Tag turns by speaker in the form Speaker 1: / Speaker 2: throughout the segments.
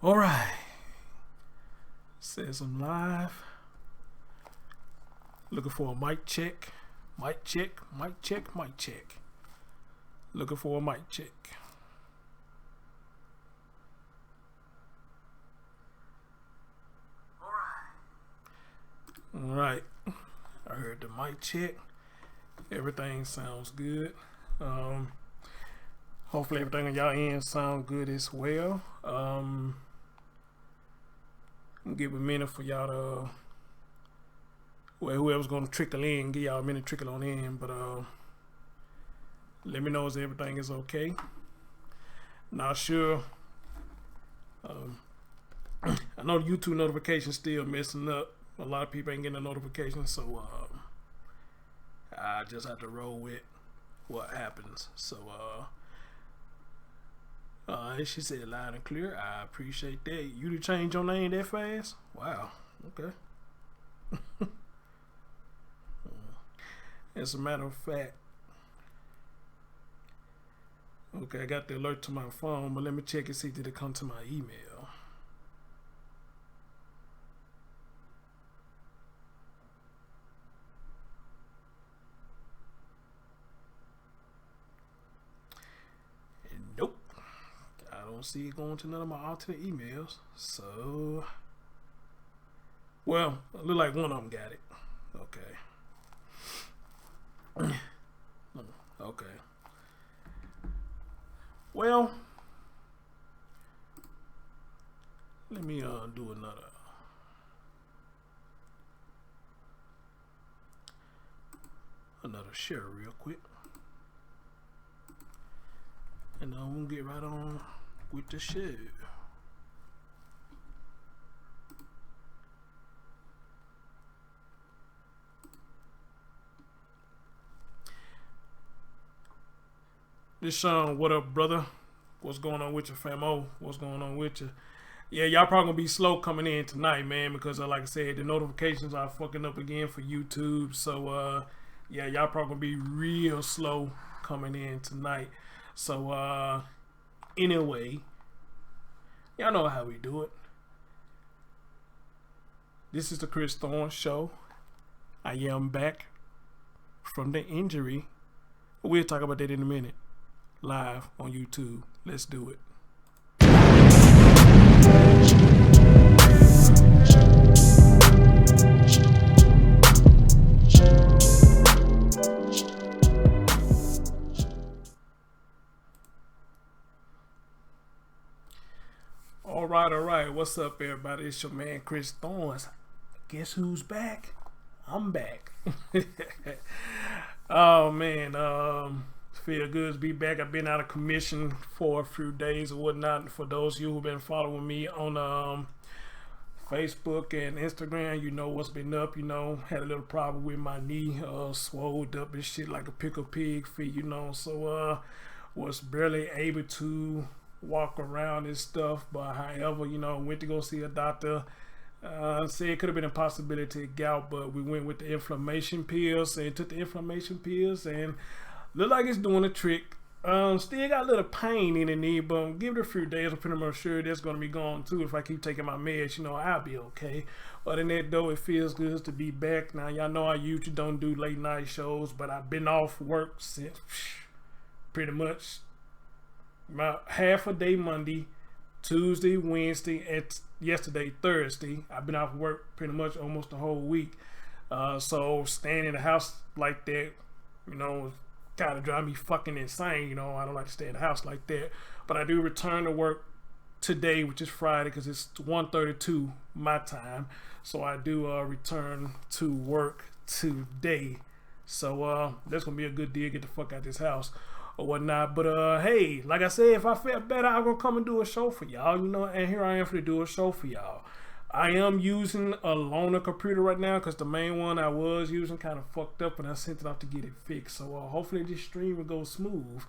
Speaker 1: All right. Says I'm live. Looking for a mic check. Mic check. Mic check. Mic check. Looking for a mic check. All right. I heard the mic check. Everything sounds good. Hopefully everything on y'all end sound good as well. I'm gonna give a minute for y'all to, well, whoever's gonna trickle in, give y'all a minute to trickle on in. But let me know if everything is okay. Not sure. I know the YouTube notifications still messing up. A lot of people ain't getting a notification, so I just have to roll with what happens. So she said loud and clear. I appreciate that. You to change your name that fast? Wow. Okay. As a matter of fact, okay, I got the alert to my phone, but let me check and see did it come to my email. Nope. I don't see it going to none of my alternate emails. So, well, it look like one of them got it. Okay. Okay. Well, let me do another share real quick, and I'm gonna get right on with the show. This Sean, what up, brother? What's going on with you, famo? What's going on with you? Yeah, y'all probably gonna be slow coming in tonight, man, because like I said, the notifications are fucking up again for YouTube. So yeah, y'all probably gonna be real slow coming in tonight. So anyway, y'all know how we do it. This is the Chris Thorne Show. I am back from the injury. We'll talk about that in a minute. Live on YouTube. Let's do it. All right. What's up, everybody? It's your man Chris Thorns. Guess who's back? I'm back. Oh man, feel good to be back. I've been out of commission for a few days or whatnot. For those of you who've been following me on Facebook and Instagram, you know what's been up. You know, had a little problem with my knee, swelled up and shit like a pickled pig feet. You know, so was barely able to walk around and stuff. But however, you know, went to go see a doctor. Said it could have been a possibility of gout, but we went with the inflammation pills and took the inflammation pills and look like it's doing a trick. Still got a little pain in the knee, but give it a few days. I'm pretty much sure that's going to be gone too. If I keep taking my meds, you know, I'll be okay. Other than that, though, it feels good to be back. Now, y'all know I usually don't do late night shows, but I've been off work since pretty much about half a day Monday, Tuesday, Wednesday, and yesterday, Thursday. I've been off work pretty much almost the whole week. So staying in the house like that, you know, kind of drive me fucking insane. You know, I don't like to stay in the house like that. But I do return to work today, which is Friday, because it's 1:32 my time. So I do return to work today. So that's gonna be a good deal. Get the fuck out of this house or whatnot. But hey, like I said, if I felt better, I'm gonna come and do a show for y'all. You know, and here I am for to do a show for y'all. I am using a loaner computer right now because the main one I was using kind of fucked up and I sent it off to get it fixed. So hopefully this stream will go smooth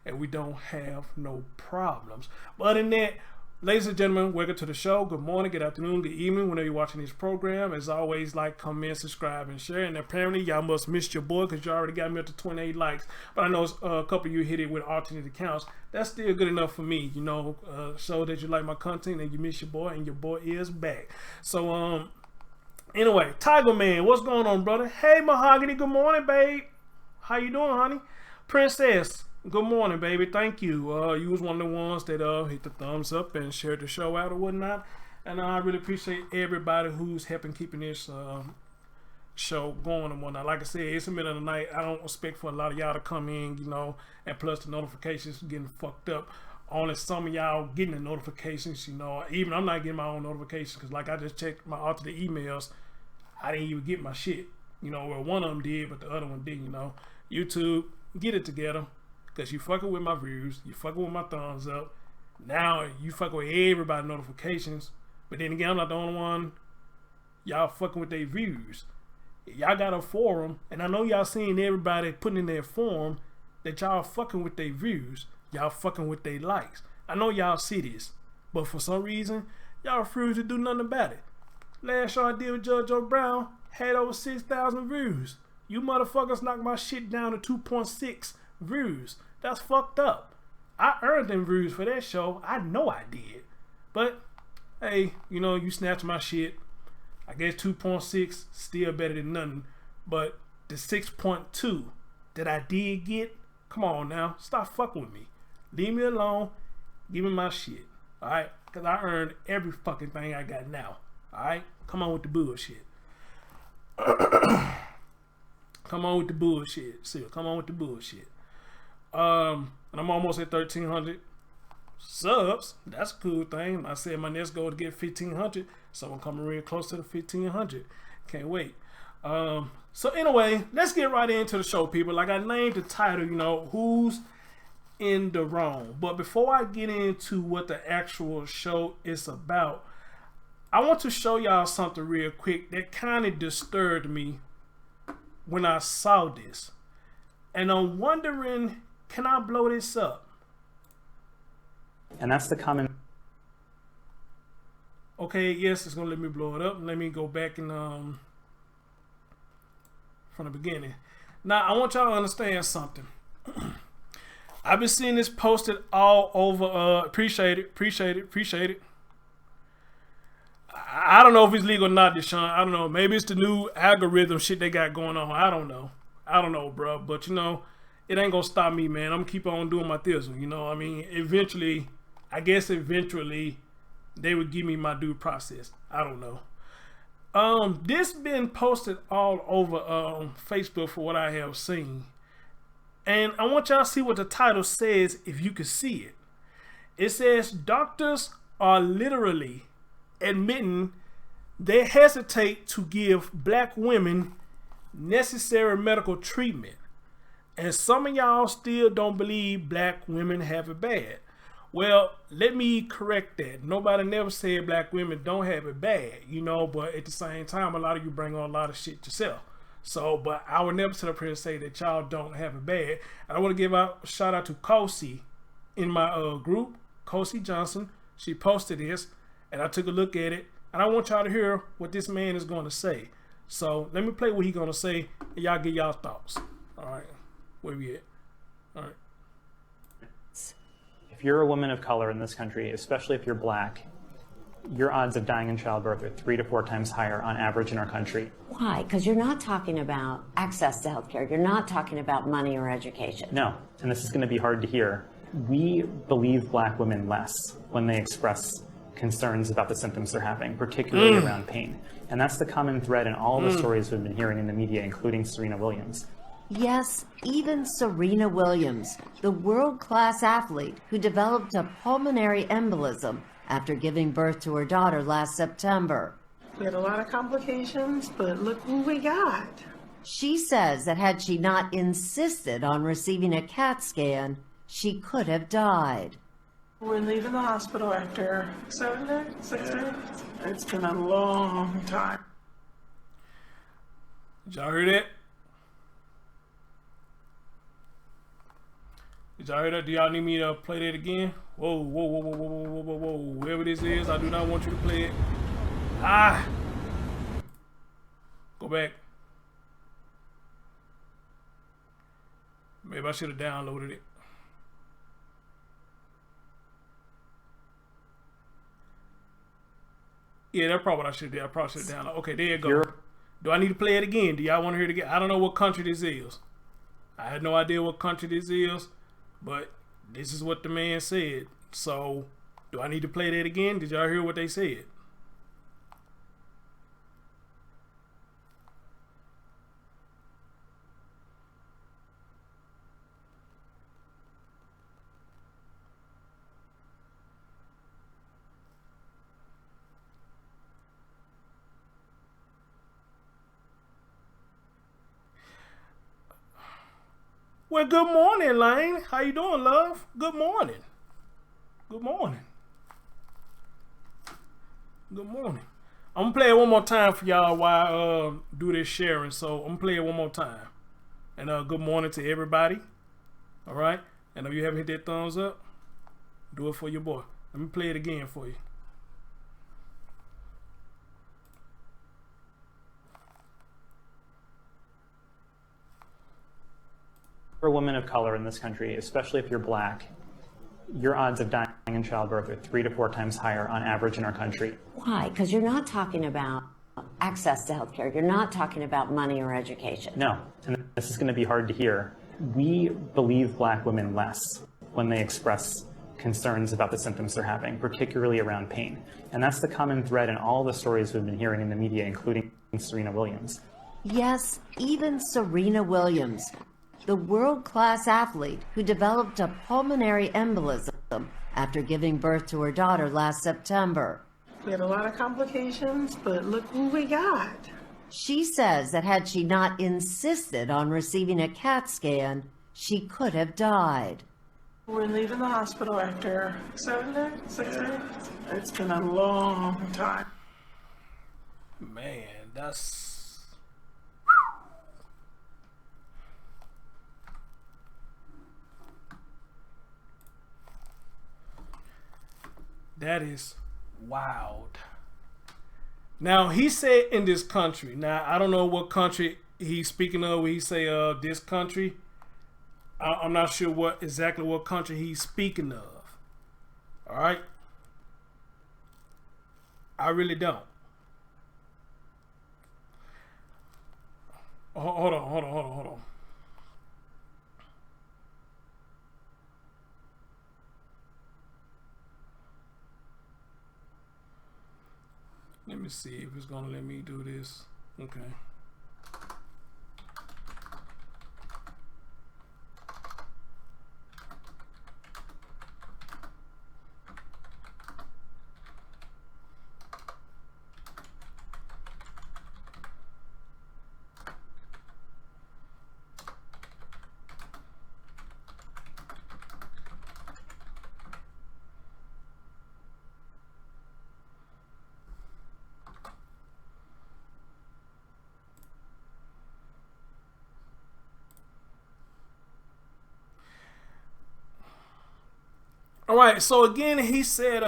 Speaker 1: and we don't have no problems. But other than that, Ladies and gentlemen, welcome to the show. Good morning, good afternoon, good evening, whenever you're watching this program. As always, like, comment, subscribe, and share. And apparently, y'all must miss your boy because you already got me up to 28 likes. But I know a couple of you hit it with alternate accounts. That's still good enough for me, you know. Show that you like my content and you miss your boy, and your boy is back. So, anyway, Tiger Man, what's going on, brother? Hey, Mahogany, good morning, babe. How you doing, honey? Princess, good morning, baby. Thank you. You was one of the ones that hit the thumbs up and shared the show out or whatnot. And I really appreciate everybody who's helping keeping this show going and whatnot. Like I said, it's the middle of the night. I don't expect for a lot of y'all to come in, you know, and plus the notifications getting fucked up. Only some of y'all getting the notifications, you know. Even I'm not getting my own notifications because, like, I just checked my alternate emails. I didn't even get my shit. You know, well, one of them did, but the other one didn't, you know. YouTube, get it together. Because you fucking with my views, you fucking with my thumbs up. Now you fucking with everybody's notifications. But then again, I'm not the only one. Y'all fucking with their views. Y'all got a forum, and I know y'all seeing everybody putting in their forum that y'all fucking with their views. Y'all fucking with their likes. I know y'all see this. But for some reason, y'all refuse to do nothing about it. Last show I did with Judge O'Brown had over 6,000 views. You motherfuckers knocked my shit down to 2.6 views. That's fucked up. I earned them views for that show. I know I did. But, hey, you know, you snatched my shit. I guess 2.6 still better than nothing. But the 6.2 that I did get, come on now. Stop fucking with me. Leave me alone. Give me my shit. Alright? Because I earned every fucking thing I got now. Alright? Come on with the bullshit. Come on with the bullshit. See, come on with the bullshit. And I'm almost at 1,300 subs. That's a cool thing. I said my next goal to get 1,500, so I'm coming real close to the 1,500. Can't wait. So anyway, let's get right into the show, people. Like I named the title, you know, who's in the wrong. But before I get into what the actual show is about, I want to show y'all something real quick that kind of disturbed me when I saw this. And I'm wondering, can I blow this up?
Speaker 2: And that's the common.
Speaker 1: Okay, yes, it's gonna let me blow it up. Let me go back and from the beginning. Now I want y'all to understand something. I've been seeing this posted all over. Appreciate it. I don't know if it's legal or not, Deshaun. I don't know. Maybe it's the new algorithm shit they got going on. I don't know, bro. But you know, it ain't gonna stop me, man. I'm gonna keep on doing my thizzle. You know, I mean, eventually, they would give me my due process. I don't know. This been posted all over Facebook for what I have seen, and I want y'all to see what the title says. If you can see it, it says doctors are literally admitting they hesitate to give black women necessary medical treatment, and some of y'all still don't believe black women have it bad. Well, let me correct that. Nobody never said black women don't have it bad, you know, but at the same time, a lot of you bring on a lot of shit yourself. So, but I would never sit up here and say that y'all don't have it bad. I want to give a shout out to Kosi in my group, Kosi Johnson. She posted this, and I took a look at it, and I want y'all to hear what this man is going to say. So let me play what he's going to say, and y'all get y'all thoughts. All right, where we at? All right.
Speaker 2: If you're a woman of color in this country, especially if you're black, your odds of dying in childbirth are 3 to 4 times higher on average in our country.
Speaker 3: Why? Because you're not talking about access to healthcare. You're not talking about money or education.
Speaker 2: No, and this is going to be hard to hear. We believe black women less when they express concerns about the symptoms they're having, particularly around pain. And that's the common thread in all the stories we've been hearing in the media, including Serena Williams.
Speaker 3: Yes, even Serena Williams, the world-class athlete who developed a pulmonary embolism after giving birth to her daughter last September.
Speaker 4: We had a lot of complications, but look who we got.
Speaker 3: She says that had she not insisted on receiving a CAT scan, she could have died.
Speaker 4: We're leaving the hospital after 7 days, 6 days. It's been a long time.
Speaker 1: Did y'all hear that? Did y'all hear that? Do y'all need me to play that again? Whoa. Where this is. I do not want you to play it. Ah! Go back. Maybe I should have downloaded it. Yeah, that's probably what I should do. I probably should have downloaded. Okay, there you go. Do I need to play it again? Do y'all want to hear it again? I don't know what country this is. I had no idea what country this is, but this is what the man said. So, do I need to play that again? Did y'all hear what they said? Well, good morning, Lane. How you doing, love? Good morning. Good morning. Good morning. I'm gonna play it one more time for y'all while I do this sharing. So I'm gonna play it one more time. And good morning to everybody. All right. And if you haven't hit that thumbs up, do it for your boy. Let me play it again for you.
Speaker 2: For women of color in this country, especially if you're black, your odds of dying in childbirth are 3 to 4 times higher on average in our country.
Speaker 3: Why? Because you're not talking about access to healthcare. You're not talking about money or education.
Speaker 2: No, and this is going to be hard to hear. We believe black women less when they express concerns about the symptoms they're having, particularly around pain. And that's the common thread in all the stories we've been hearing in the media, including Serena Williams.
Speaker 3: Yes, even Serena Williams, the world-class athlete who developed a pulmonary embolism after giving birth to her daughter last September.
Speaker 4: We had a lot of complications, but look who we got.
Speaker 3: She says that had she not insisted on receiving a CAT scan, she could have died.
Speaker 4: We're leaving the hospital after 7 days, 6 days. It's been a long time.
Speaker 1: Man, that's... That is wild. Now, he said in this country. Now, I don't know what country he's speaking of when he say this country. I'm not sure exactly what country he's speaking of. All right? I really don't. Hold on. Let me see if it's gonna let me do this. Okay. All right, so again, he said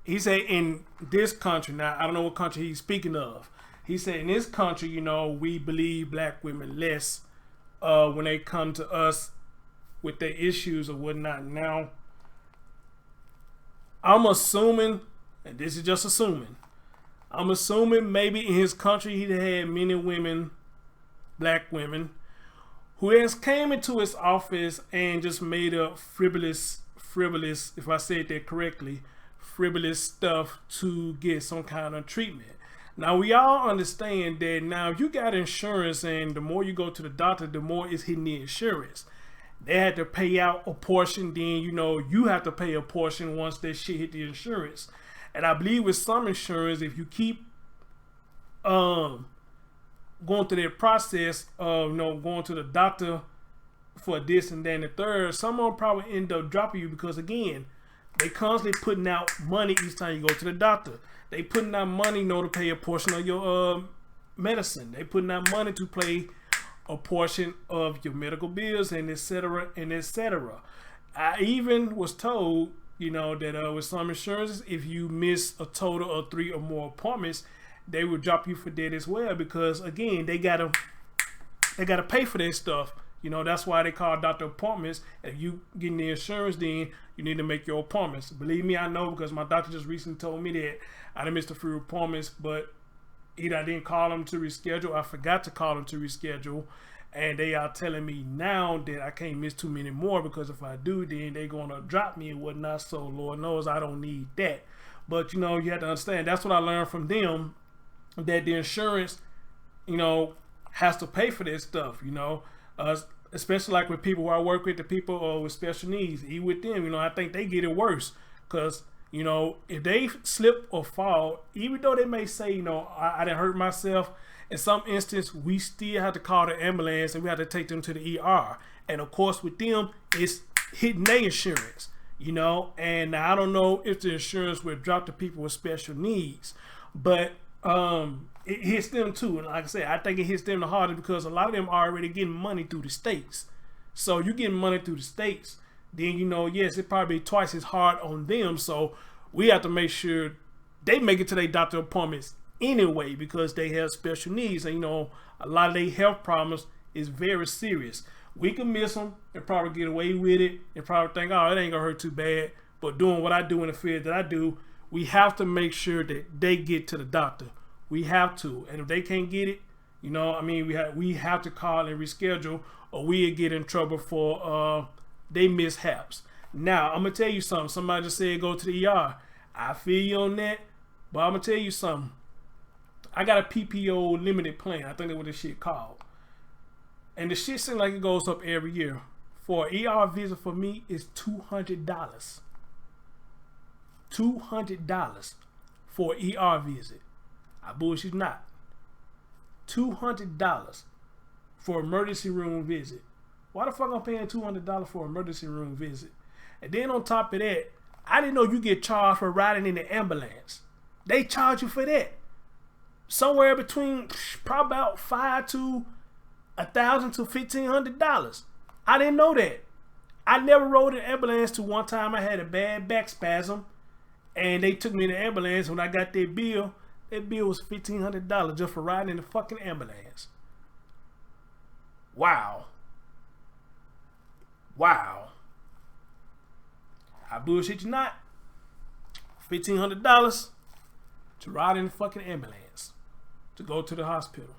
Speaker 1: in this country, now I don't know what country he's speaking of. He said in this country, you know, we believe black women less when they come to us with their issues or whatnot. Now, I'm assuming, and this is just assuming, I'm assuming maybe in his country he had many women, black women, who has came into his office and just made up frivolous, if I said that correctly, frivolous stuff to get some kind of treatment. Now, we all understand that now if you got insurance and the more you go to the doctor, the more it's hitting the insurance. They had to pay out a portion, then, you know, you have to pay a portion once that shit hit the insurance. And I believe with some insurance, if you keep going through that process of, you know, going to the doctor for this and that and the third, some of them probably end up dropping you because, again, they constantly putting out money each time you go to the doctor. They putting out money, you know, to pay a portion of your medicine. They putting out money to pay a portion of your medical bills and etc. and etc. I even was told, that with some insurances, if you miss a total of 3 or more appointments, they will drop you for dead as well, because again, they gotta pay for their stuff. That's why they call doctor appointments. If you getting the insurance, then you need to make your appointments. Believe me, I know, because my doctor just recently told me that I done missed a few appointments, but either I didn't call them to reschedule, I forgot to call them to reschedule, and they are telling me now that I can't miss too many more, because if I do, then they're gonna drop me and whatnot. So Lord knows I don't need that. But you have to understand, that's what I learned from them, that the insurance, has to pay for this stuff. Especially like with people who I work with, the people with special needs, even with them, I think they get it worse, because if they slip or fall, even though they may say, I didn't hurt myself, in some instance, we still have to call the ambulance and we have to take them to the ER. And of course, with them, it's hitting their insurance, and I don't know if the insurance will drop the people with special needs, but it hits them too. And like I said, I think it hits them the hardest, because a lot of them are already getting money through the states. So you're getting money through the states, then yes, it probably twice as hard on them. So we have to make sure they make it to their doctor appointments anyway, because they have special needs, and a lot of their health problems is very serious. We can miss them and probably get away with it and probably think, oh, it ain't gonna hurt too bad. But doing what I do in the field that I do, we have to make sure that they get to the doctor. We have to, and if they can't get it, we have to call and reschedule, or we get in trouble for they mishaps. Now I'm gonna tell you something. Somebody just said go to the ER. I feel you on that, but I'm gonna tell you something. I got a PPO limited plan. I think that's what this shit called, and the shit seems like it goes up every year. For an ER visit for me is $200. $200 for an ER visit. I bullshit not. $200 for emergency room visit. Why the fuck I'm paying $200 for emergency room visit? And then on top of that, I didn't know you get charged for riding in the ambulance. They charge you for that. Somewhere between probably about $500 to $1,000 to $1,500. I didn't know that. I never rode an ambulance till one time I had a bad back spasm, and they took me in the ambulance. When I got that bill was $1,500 just for riding in the fucking ambulance. Wow. I bullshit you not. $1,500 to ride in the fucking ambulance to go to the hospital.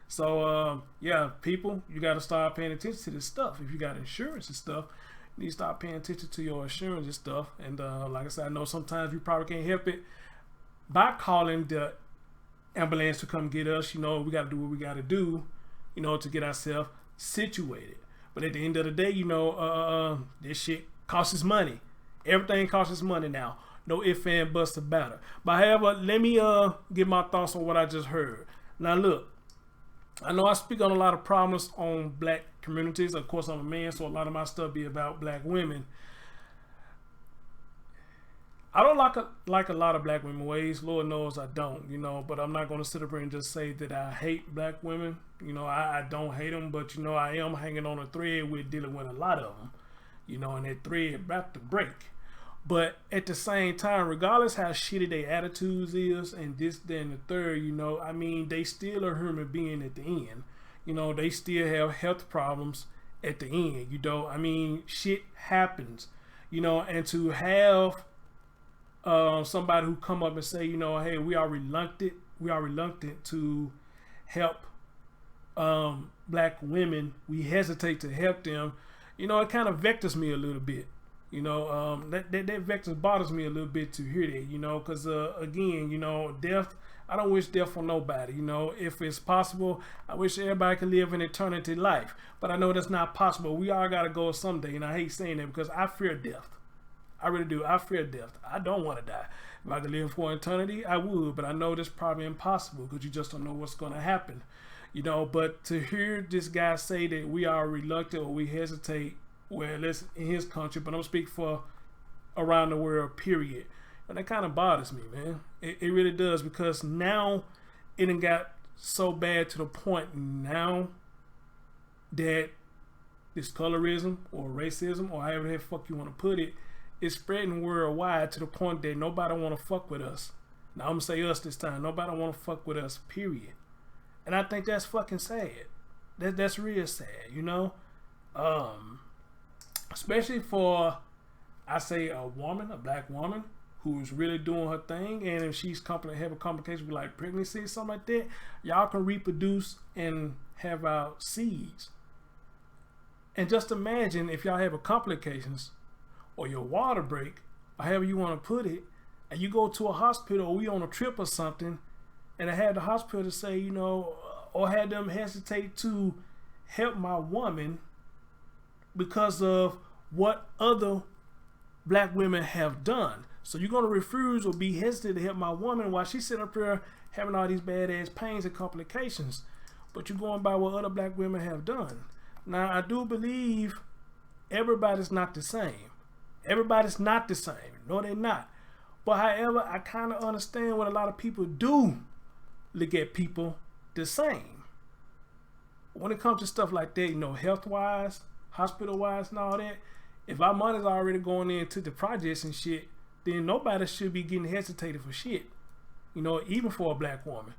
Speaker 1: So yeah, people, you got to start paying attention to this stuff. If you got insurance and stuff, you need to start paying attention to your insurance and stuff. And like I said, I know sometimes you probably can't help it by calling the ambulance to come get us. We got to do what we got to do, to get ourselves situated. But at the end of the day, this shit costs us money. Everything costs us money now. No ifs and buts about it. But however, let me give my thoughts on what I just heard. Now look, I know I speak on a lot of problems on black communities. Of course, I'm a man, so a lot of my stuff be about black women. I don't like a lot of black women ways. Lord knows I don't, but I'm not going to sit up here and just say that I hate black women. I don't hate them, but I am hanging on a thread with dealing with a lot of them, and that thread about to break. But at the same time, regardless how shitty their attitudes is and this, that, and the third, they still are human being at the end. They still have health problems at the end. Shit happens, and to have somebody who come up and say, hey, we are reluctant to help black women. We hesitate to help them. It kind of vectors me a little bit. That vector bothers me a little bit to hear that, because again, death, I don't wish death on nobody. If it's possible, I wish everybody could live an eternity life, but I know that's not possible. We all got to go someday, and I hate saying that because I fear death. I really do. I fear death. I don't want to die. If I could live for eternity, I would, but I know that's probably impossible because you just don't know what's going to happen, but to hear this guy say that we are reluctant or we hesitate, well, that's in his country, but I'm speaking for around the world, period. And that kind of bothers me, man. It really does, because now it done got so bad to the point now that this colorism or racism or however the fuck you want to put it, is spreading worldwide to the point that nobody want to fuck with us. Now I'm gonna say us this time. Nobody want to fuck with us, period. And I think that's fucking sad. That's real sad, you know? Especially for, I say, a woman, a black woman, who's really doing her thing, and if she's having complications with like pregnancy or something like that, y'all can reproduce and have out seeds. And just imagine if y'all have complications or your water break, or however you want to put it, and you go to a hospital or we on a trip or something, and I had the hospital to say, you know, or had them hesitate to help my woman because of what other black women have done. So you're going to refuse or be hesitant to help my woman while she's sitting up there having all these badass pains and complications. But you're going by what other black women have done. Now, I do believe everybody's not the same. Everybody's not the same. No, they're not. But however, I kind of understand what a lot of people do look at people the same. When it comes to stuff like that, you know, health-wise, hospital-wise and all that, if our money's already going into the projects and shit, then nobody should be getting hesitated for shit. You know, even for a black woman.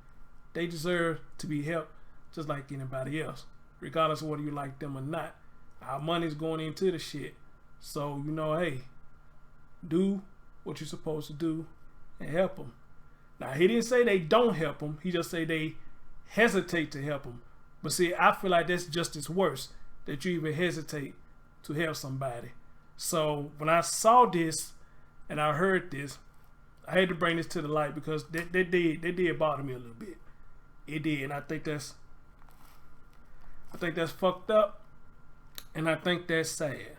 Speaker 1: They deserve to be helped just like anybody else, regardless of whether you like them or not. Our money's going into the shit. So, you know, hey, do what you're supposed to do and help them. Now, he didn't say they don't help them. He just say they hesitate to help them. But see, I feel like that's just as worse, that you even hesitate to help somebody. So when I saw this and I heard this, I had to bring this to the light because they did bother me a little bit. It did, and I think that's fucked up, and I think that's sad.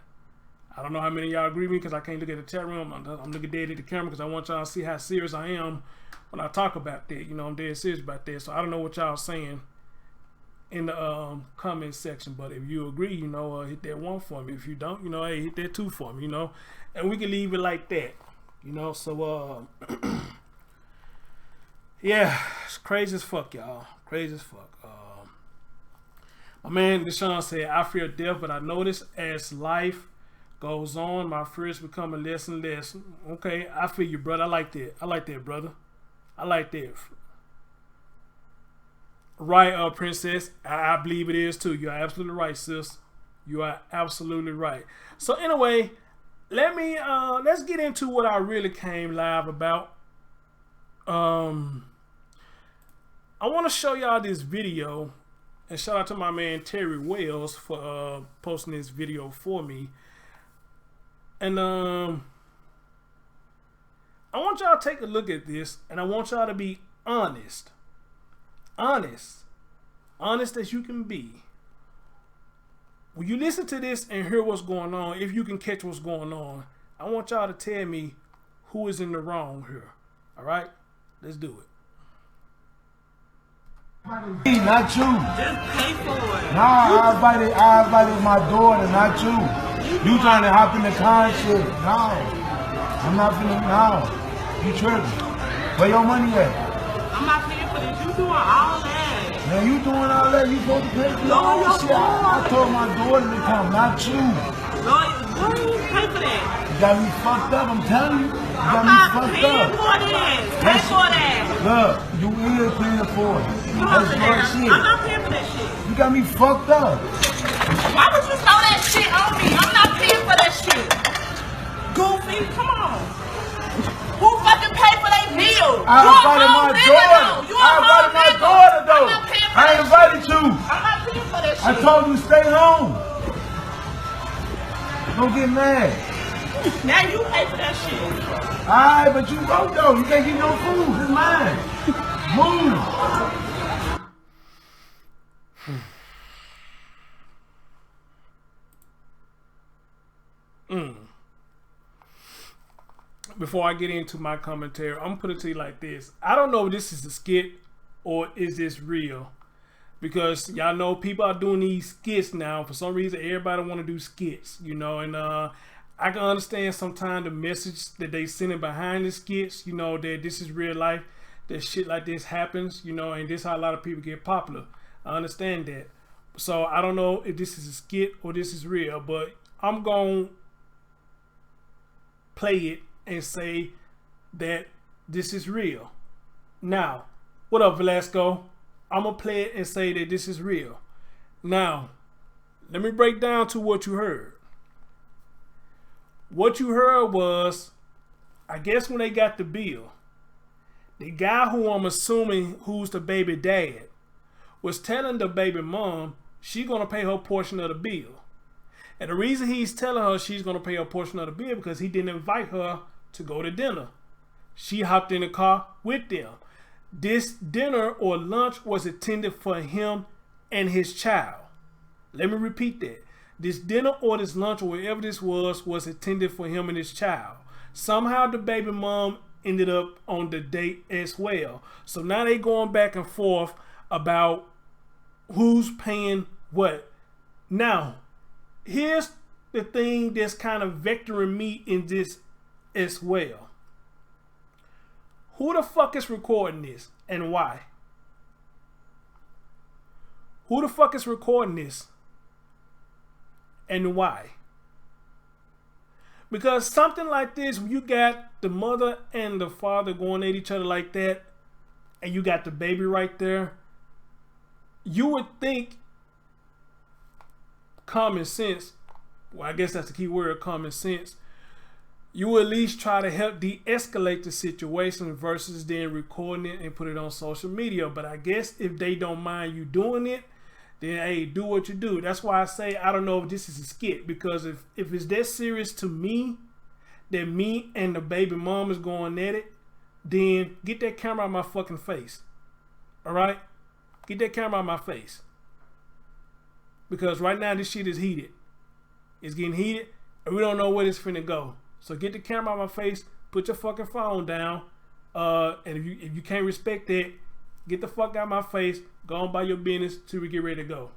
Speaker 1: I don't know how many of y'all agree with me because I can't look at the chat room. I'm looking dead at the camera because I want y'all to see how serious I am when I talk about that. You know, I'm dead serious about that. So I don't know what y'all saying in the comment section, but if you agree, you know, hit that 1 for me. If you don't, you know, hey, hit that 2 for me, you know, and we can leave it like that, you know. So yeah, it's crazy as fuck, y'all. Crazy as fuck. My man Deshaun said, I fear death, but I notice as life goes on, my fears becoming less and less. Okay, I feel you, brother. I like that. I like that, brother. I like that. Right, princess. I believe it is too. You're absolutely right, sis. You are absolutely right. So anyway, let's get into what I really came live about. I want to show y'all this video, and shout out to my man Terry Wells for posting this video for me. And I want y'all to take a look at this, and I want y'all to be honest. Honest as you can be. When you listen to this and hear what's going on, if you can catch what's going on, I want y'all to tell me who is in the wrong here. All right, let's do it.
Speaker 5: Not you.
Speaker 4: Just pay for it.
Speaker 5: Nah, I invited my daughter, not you. You trying to hop in the car and shit. No. I'm not finna, no. You tripping. Where your money at?
Speaker 4: I'm not paying for this. You doing all that.
Speaker 5: Man, you doing all that, you supposed to pay for your own shit. I told my daughter to come, not you.
Speaker 4: Lord, pay for that.
Speaker 5: You got me fucked up, I'm telling you. You got
Speaker 4: I'm
Speaker 5: me
Speaker 4: not
Speaker 5: fucked
Speaker 4: paying
Speaker 5: up.
Speaker 4: for this. Pay for that.
Speaker 5: Look, you is paying for it. That's your shit.
Speaker 4: I'm not paying for that shit.
Speaker 5: You got me fucked up.
Speaker 4: Why would you throw that shit on me? I'm not paying for that shit. Goofy, come on. Who fucking paid for their meal?
Speaker 5: I invited my daughter. I invited my daughter though. I invited you.
Speaker 4: I'm not paying for that shit.
Speaker 5: I told you stay home. Don't get mad.
Speaker 4: Now you pay for that shit.
Speaker 5: Alright, but you broke though. You can't get no food. It's mine. Move.
Speaker 1: Before I get into my commentary, I'm gonna put it to you like this. I don't know if this is a skit or is this real, because y'all know people are doing these skits now. For some reason, everybody want to do skits, you know, and I can understand sometimes the message that they sending behind the skits, you know, that this is real life, that shit like this happens, you know, and this is how a lot of people get popular. I understand that. So I don't know if this is a skit or this is real, but I'm going to play it and say that this is real. Now, what up, Velasco? I'm going to play it and say that this is real. Now, let me break down to what you heard. What you heard was, I guess when they got the bill, the guy who I'm assuming who's the baby dad was telling the baby mom she's going to pay her portion of the bill. And the reason he's telling her she's going to pay her portion of the bill because he didn't invite her to go to dinner. She hopped in the car with them. This dinner or lunch was intended for him and his child. Let me repeat that. This dinner or this lunch or whatever this was intended for him and his child. Somehow the baby mom ended up on the date as well. So now they going back and forth about who's paying what. Now, here's the thing that's kind of vectoring me in this as well. Who the fuck is recording this and why? Who the fuck is recording this and why? Because something like this, you got the mother and the father going at each other like that, and you got the baby right there, you would think common sense, well, I guess that's the key word, common sense, you would at least try to help de-escalate the situation versus then recording it and put it on social media. But I guess if they don't mind you doing it, then hey, do what you do. That's why I say I don't know if this is a skit, because if it's that serious to me that me and the baby mom is going at it, then get that camera out my fucking face. Alright? Get that camera out my face. Because right now this shit is heated. It's getting heated and we don't know where it's finna go. So get the camera out my face, put your fucking phone down, and if you can't respect that, get the fuck out of my face, go on by your business till we get ready to go.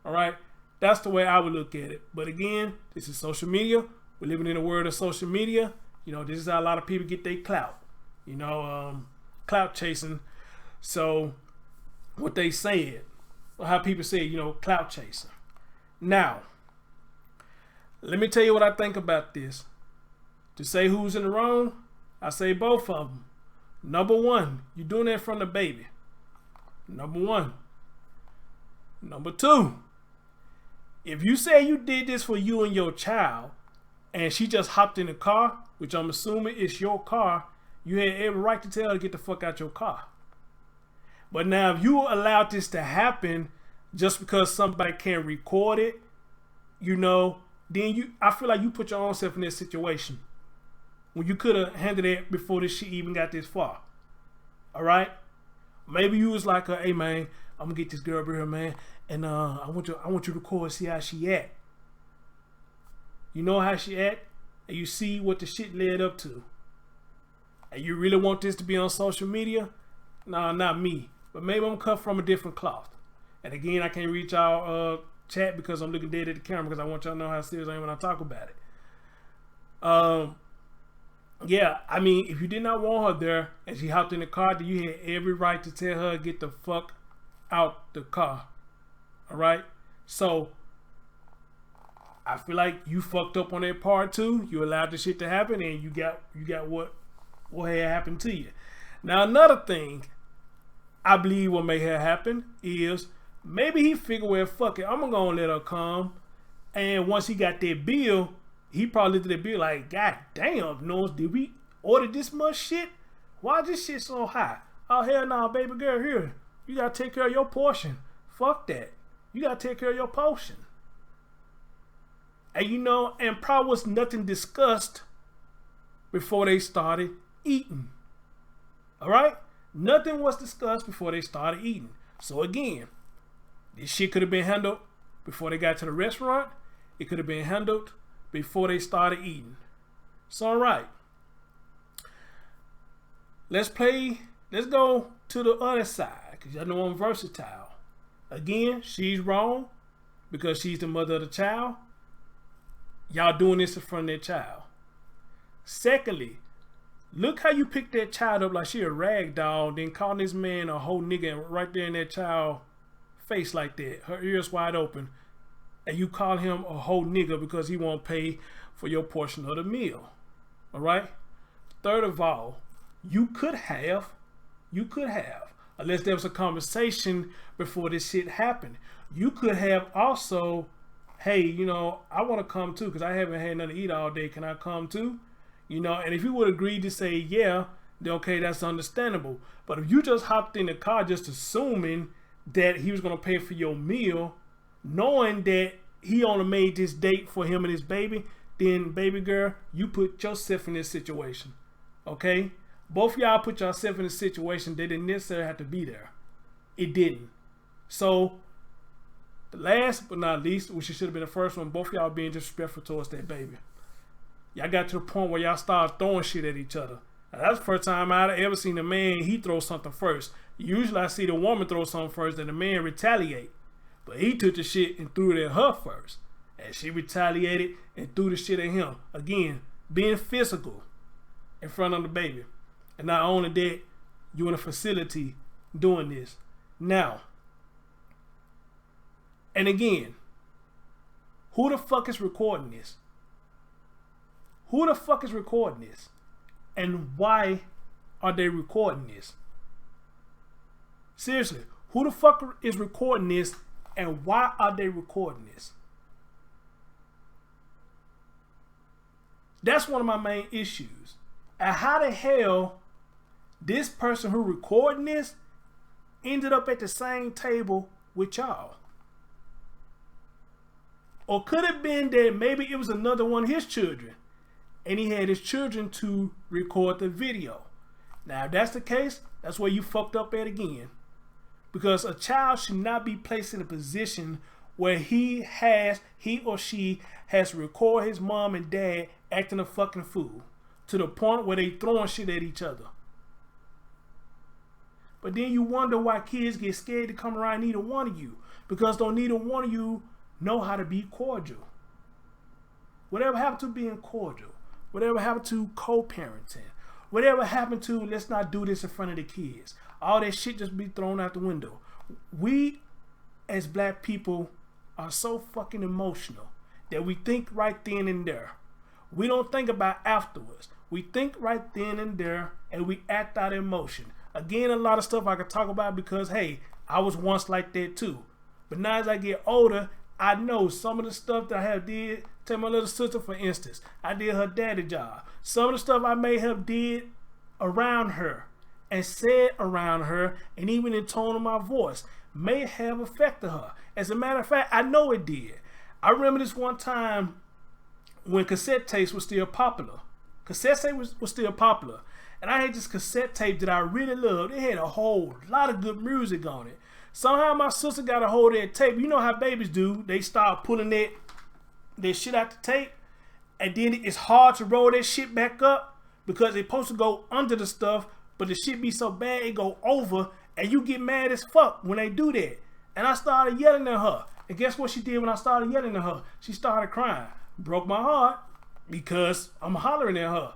Speaker 1: Alright? That's the way I would look at it. But again, this is social media. We're living in a world of social media. You know, this is how a lot of people get their clout. You know, clout chasing. So, what they said, or how people say, you know, clout chasing. Now, let me tell you what I think about this. To say who's in the wrong, I say both of them. Number one, you're doing that from the baby. Number one. Number two, if you say you did this for you and your child, and she just hopped in the car, which I'm assuming is your car, you had every right to tell her to get the fuck out your car. But now if you allowed this to happen just because somebody can't record it, you know, then I feel like you put your own self in this situation when you could have handled it before this shit even got this far. Alright? Maybe you was like, hey man, I'm gonna get this girl over here, man, and I want you to record, see how she act. You know how she act, and you see what the shit led up to. And you really want this to be on social media? Nah, not me. But maybe I'm cut from a different cloth. And again, I can't reach our chat because I'm looking dead at the camera because I want y'all to know how serious I am when I talk about it. Yeah, I mean, if you did not want her there and she hopped in the car, then you had every right to tell her get the fuck out the car. Alright? So, I feel like you fucked up on that part too. You allowed the shit to happen and you got what had happened to you. Now, another thing I believe what may have happened is maybe he figured, well, fuck it, I'm gonna let her come. And once he got that bill, he probably looked at the bill like, God damn, Nose, did we order this much shit? Why is this shit so high? Oh, hell no, baby girl, here. You gotta take care of your portion. Fuck that. You gotta take care of your portion. And you know, and probably was nothing discussed before they started eating. Alright? Nothing was discussed before they started eating. So again, this shit could have been handled before they got to the restaurant. It could have been handled before they started eating. So alright. Let's go to the other side, because y'all know I'm versatile. Again, she's wrong because she's the mother of the child. Y'all doing this in front of their child. Secondly, look how you picked that child up like she a rag doll, then calling this man a whole nigga right there in that child face like that, her ears wide open, and you call him a whole nigga because he won't pay for your portion of the meal. All right? Third of all, you could have, unless there was a conversation before this shit happened, you could have also, hey, you know, I want to come too because I haven't had nothing to eat all day. Can I come too? You know, and if you would agree to say yeah, then okay, that's understandable. But if you just hopped in the car just assuming that he was going to pay for your meal, knowing that he only made this date for him and his baby, then baby girl, you put yourself in this situation. Okay? Both of y'all put yourself in a situation that didn't necessarily have to be there. It didn't. So, the last but not least, which should have been the first one, both of y'all being disrespectful towards that baby. Y'all got to the point where y'all started throwing shit at each other. Now, that's the first time I've ever seen a man, he throw something first. Usually I see the woman throw something first and the man retaliate. But he took the shit and threw it at her first. And she retaliated and threw the shit at him. Again, being physical in front of the baby. And not only that, you in a facility doing this. Now, and again, who the fuck is recording this? Who the fuck is recording this? And why are they recording this? Seriously, who the fuck is recording this and why are they recording this? That's one of my main issues. And how the hell this person who recording this ended up at the same table with y'all? Or could it have been that maybe it was another one of his children and he had his children to record the video? Now, if that's the case, that's where you fucked up at again. Because a child should not be placed in a position where he or she has to record his mom and dad acting a fucking fool to the point where they throwing shit at each other. But then you wonder why kids get scared to come around neither one of you, because don't neither one of you know how to be cordial. Whatever happened to being cordial? Whatever happened to co-parenting? Whatever happened to let's not do this in front of the kids? All that shit just be thrown out the window. We as black people are so fucking emotional that we think right then and there. We don't think about afterwards. We think right then and there and we act out emotion. Again, a lot of stuff I could talk about because, hey, I was once like that too. But now as I get older, I know some of the stuff that I have did. Take my little sister, for instance. I did her daddy job. Some of the stuff I may have did around her and said around her and even in tone of my voice may have affected her. As a matter of fact, I know it did. I remember this one time when cassette tapes were still popular. Cassette tape was still popular. And I had this cassette tape that I really loved. It had a whole lot of good music on it. Somehow my sister got a hold of that tape. You know how babies do. They start pulling that shit out the tape. And then it's hard to roll that shit back up because it's supposed to go under the stuff. But the shit be so bad it go over. And you get mad as fuck when they do that. And I started yelling at her. And guess what she did when I started yelling at her? She started crying. Broke my heart because I'm hollering at her.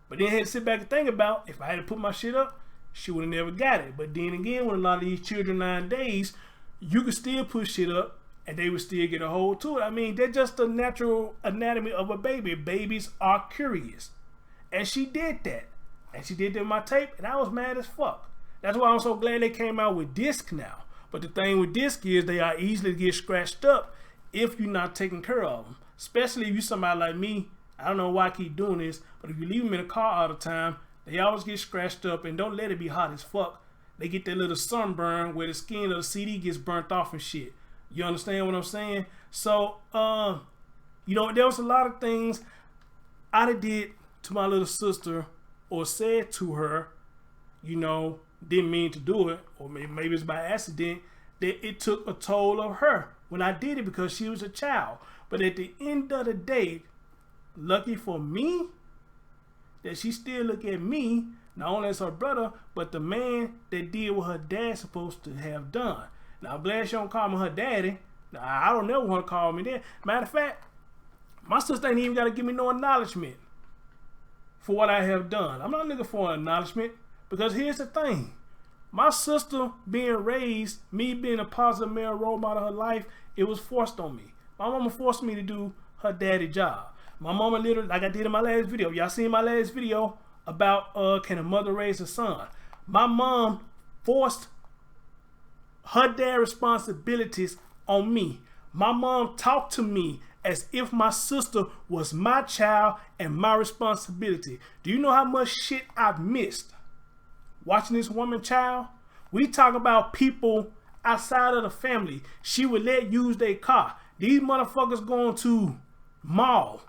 Speaker 1: But then I had to sit back and think about if I had to put my shit up, she would have never got it. But then again, with a lot of these children nowadays, you could still put shit up and they would still get a hold to it. I mean, they're just the natural anatomy of a baby. Babies are curious. And she did that. And she did that in my tape, and I was mad as fuck. That's why I'm so glad they came out with disc now. But the thing with disc is they are easily to get scratched up if you're not taking care of them. Especially if you're somebody like me. I don't know why I keep doing this, but if you leave them in the car all the time, they always get scratched up, and don't let it be hot as fuck. They get that little sunburn where the skin of the CD gets burnt off and shit. You understand what I'm saying? So, you know, there was a lot of things I did to my little sister or said to her, you know, didn't mean to do it, or maybe it's by accident, that it took a toll of her when I did it because she was a child. But at the end of the day, lucky for me that she still look at me not only as her brother, but the man that did what her dad's supposed to have done. Now I'm glad she don't call me her daddy. Now, I don't never want to call me that. Matter of fact, my sister ain't even got to give me no acknowledgement for what I have done. I'm not looking for an acknowledgement because here's the thing. My sister being raised, me being a positive male role model in her life, it was forced on me. My mama forced me to do her daddy job. My mama literally, like I did in my last video. Y'all seen my last video about can a mother raise a son? My mom forced her dad responsibilities on me. My mom talked to me as if my sister was my child and my responsibility. Do you know how much shit I've missed watching this woman child? We talk about people outside of the family she would let use their car. These motherfuckers going to mall,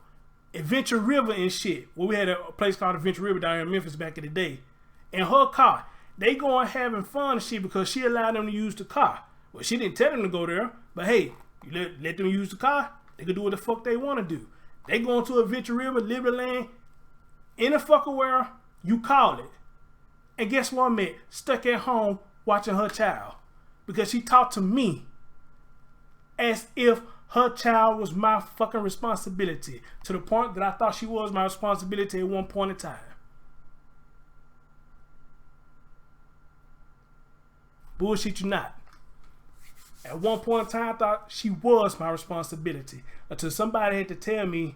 Speaker 1: Adventure River and shit. Well, we had a place called Adventure River down here in Memphis back in the day. In her car, they going having fun and shit because she allowed them to use the car. Well, she didn't tell them to go there, but hey, you let them use the car, they can do what the fuck they want to do. They going to Adventure River, Liberty Land, any fucking where you call it. And guess what I'm at? Stuck at home watching her child. Because she talked to me as if her child was my fucking responsibility. To the point that I thought she was my responsibility at one point in time. Bullshit you not. At one point in time, I thought she was my responsibility. Until somebody had to tell me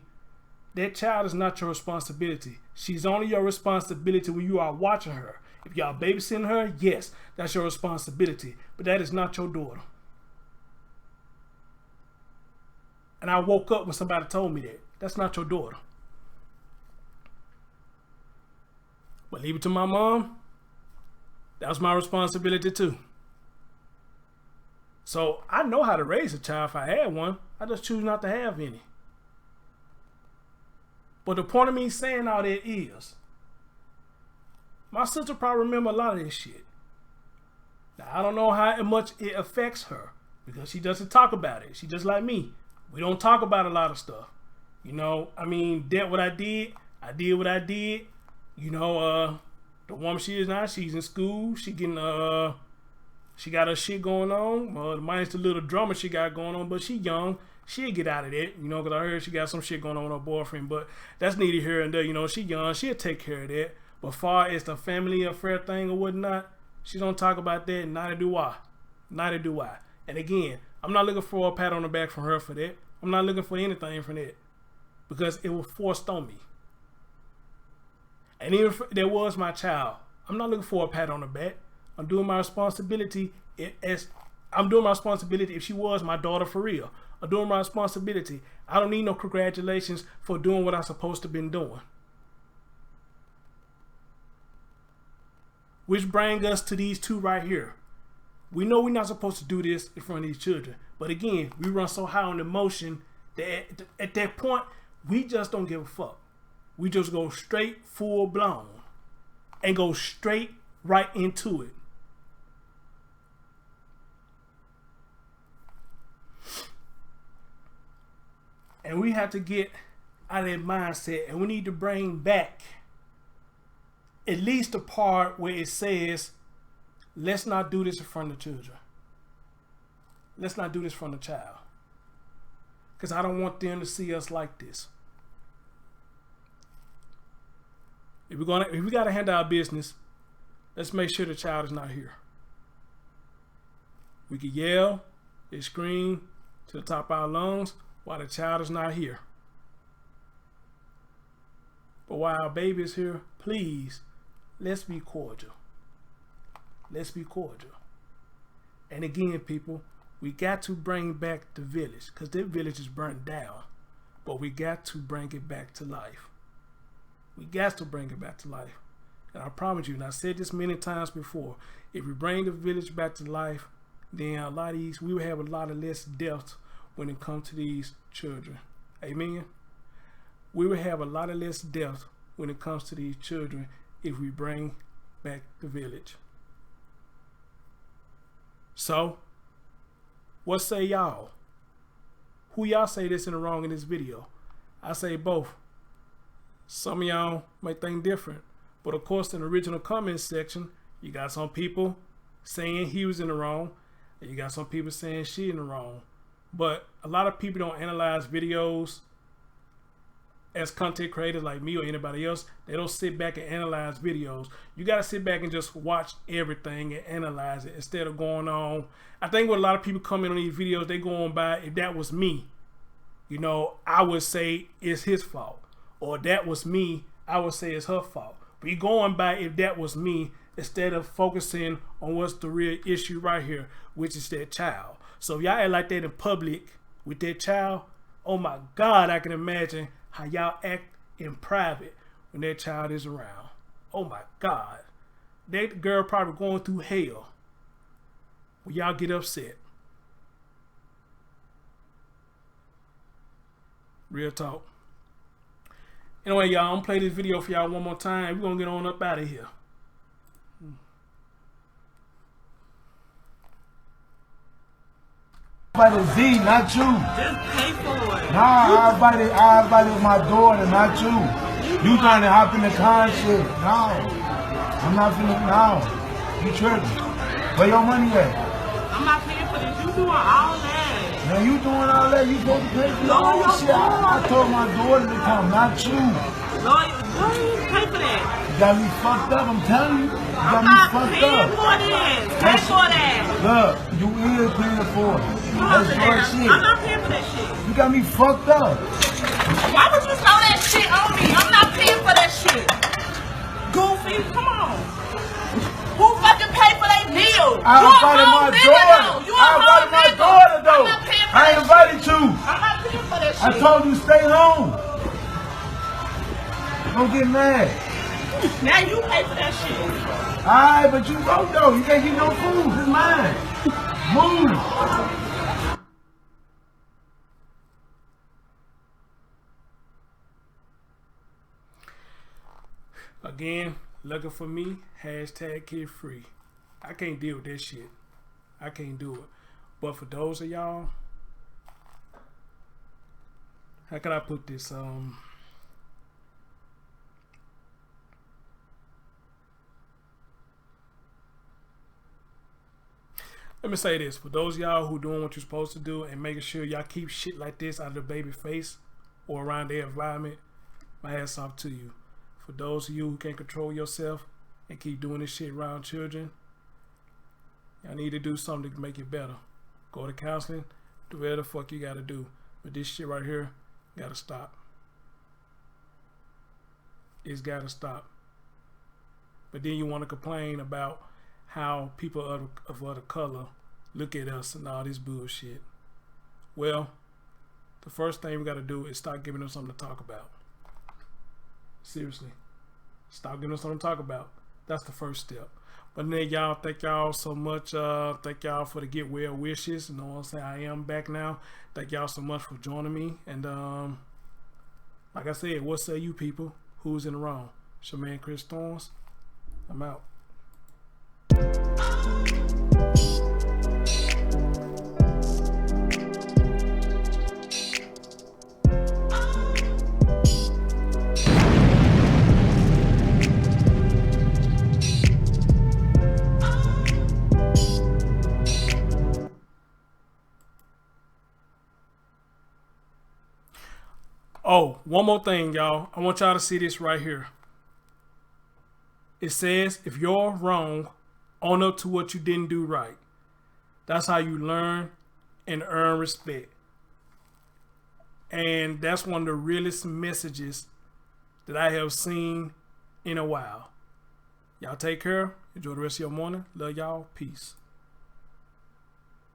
Speaker 1: that child is not your responsibility. She's only your responsibility when you are watching her. If y'all babysitting her, yes, that's your responsibility. But that is not your daughter. And I woke up when somebody told me that. That's not your daughter. But leave it to my mom. That was my responsibility too. So I know how to raise a child if I had one. I just choose not to have any. But the point of me saying all that is, my sister probably remember a lot of this shit. Now, I don't know how much it affects her because she doesn't talk about it. She just like me. We don't talk about a lot of stuff. You know, I mean, what I did what I did. You know, the woman she is now, she's in school. She got her shit going on. Minus the little drama she got going on, but she young. She'll get out of that, you know, because I heard she got some shit going on with her boyfriend. But that's neither here and there. You know, she young. She'll take care of that. But far as the family affair thing or whatnot, she don't talk about that, and neither do I. Neither do I. And again, I'm not looking for a pat on the back from her for that. I'm not looking for anything from that. Because it was forced on me. And even if there was my child, I'm not looking for a pat on the back. I'm doing my responsibility if she was my daughter for real. I'm doing my responsibility. I don't need no congratulations for doing what I'm supposed to been doing. Which brings us to these two right here. We know we're not supposed to do this in front of these children. But again, we run so high on emotion that at that point, we just don't give a fuck. We just go straight full blown and go straight right into it. And we have to get out of that mindset, and we need to bring back at least the part where it says, let's not do this in front of children. Let's not do this in front of a child. Because I don't want them to see us like this. If we got to handle our business, let's make sure the child is not here. We can yell and scream to the top of our lungs while the child is not here. But while our baby is here, please, let's be cordial. Let's be cordial. And again, people, we got to bring back the village, because that village is burnt down. But we got to bring it back to life. We got to bring it back to life. And I promise you, and I said this many times before, if we bring the village back to life, then we will have a lot of less deaths when it comes to these children. Amen. We will have a lot of less death when it comes to these children if we bring back the village. So, what say y'all? Who y'all say this in the wrong in this video? I say both. Some of y'all might think different. But of course, in the original comments section, you got some people saying he was in the wrong, and you got some people saying she in the wrong. But a lot of people don't analyze videos as content creators like me or anybody else, they don't sit back and analyze videos. You got to sit back and just watch everything and analyze it instead of going on. I think what a lot of people come in on these videos, they go on by, if that was me, you know, I would say it's his fault. Or that was me, I would say it's her fault. But you're going by if that was me instead of focusing on what's the real issue right here, which is their child. So if y'all act like that in public with their child, oh my God, I can imagine how y'all act in private when their child is around. Oh my God. That girl probably going through hell when y'all get upset. Real talk. Anyway, y'all, I'm gonna play this video for y'all one more time. We're gonna get on up out of here.
Speaker 5: By the Z, not you.
Speaker 4: Just pay for it.
Speaker 5: Nah, I invited my daughter, not you. You trying to hop in the car and shit. No. I'm not finna, no. You tripping. Where your money at?
Speaker 4: I'm not paying for this. You doing all that.
Speaker 5: Man, you doing all that, you supposed to pay for your
Speaker 4: No,
Speaker 5: own
Speaker 4: your
Speaker 5: shit. I told my daughter to come, not you.
Speaker 4: Lawyer, pay for that.
Speaker 5: You got me fucked up, I'm telling you. You got
Speaker 4: I'm
Speaker 5: me
Speaker 4: not
Speaker 5: fucked
Speaker 4: paying
Speaker 5: up.
Speaker 4: for this. Pay for that.
Speaker 5: Look, you is paying for it. That's your shit.
Speaker 4: I'm not paying for that shit.
Speaker 5: You got me fucked up.
Speaker 4: Why would you throw that shit on me? I'm not paying for that shit. Goofy, come on. Who fucking paid for that meal?
Speaker 5: I invited my daughter. I invited my daughter though. I invited you.
Speaker 4: I'm not paying for that shit.
Speaker 5: I told you stay home. Don't get mad.
Speaker 4: Now you pay for that shit.
Speaker 5: Alright, but you go though. You can't get no food. It's mine. Move.
Speaker 1: Again, looking for me, hashtag kid free. I can't deal with that shit. I can't do it. But for those of y'all, how can I put this? Let me say this. For those of y'all who doing what you're supposed to do and making sure y'all keep shit like this out of the baby face or around their environment, my hats off to you. For those of you who can't control yourself and keep doing this shit around children, y'all need to do something to make it better. Go to counseling, do whatever the fuck you gotta do. But this shit right here gotta stop. It's gotta stop. But then you want to complain about how people of other color look at us and all this bullshit. Well, the first thing we gotta do is start giving them something to talk about. Seriously. Stop giving them something to talk about. That's the first step. But then y'all, thank y'all so much. Thank y'all for the get well wishes. You know what I'm saying? I am back now. Thank y'all so much for joining me. And like I said, what say you people? Who's in the wrong? It's your man Chris Thorns. I'm out. Oh, one more thing, y'all. I want y'all to see this right here. It says, if you're wrong, own up to what you didn't do right. That's how you learn and earn respect. And that's one of the realest messages that I have seen in a while. Y'all take care. Enjoy the rest of your morning. Love y'all. Peace.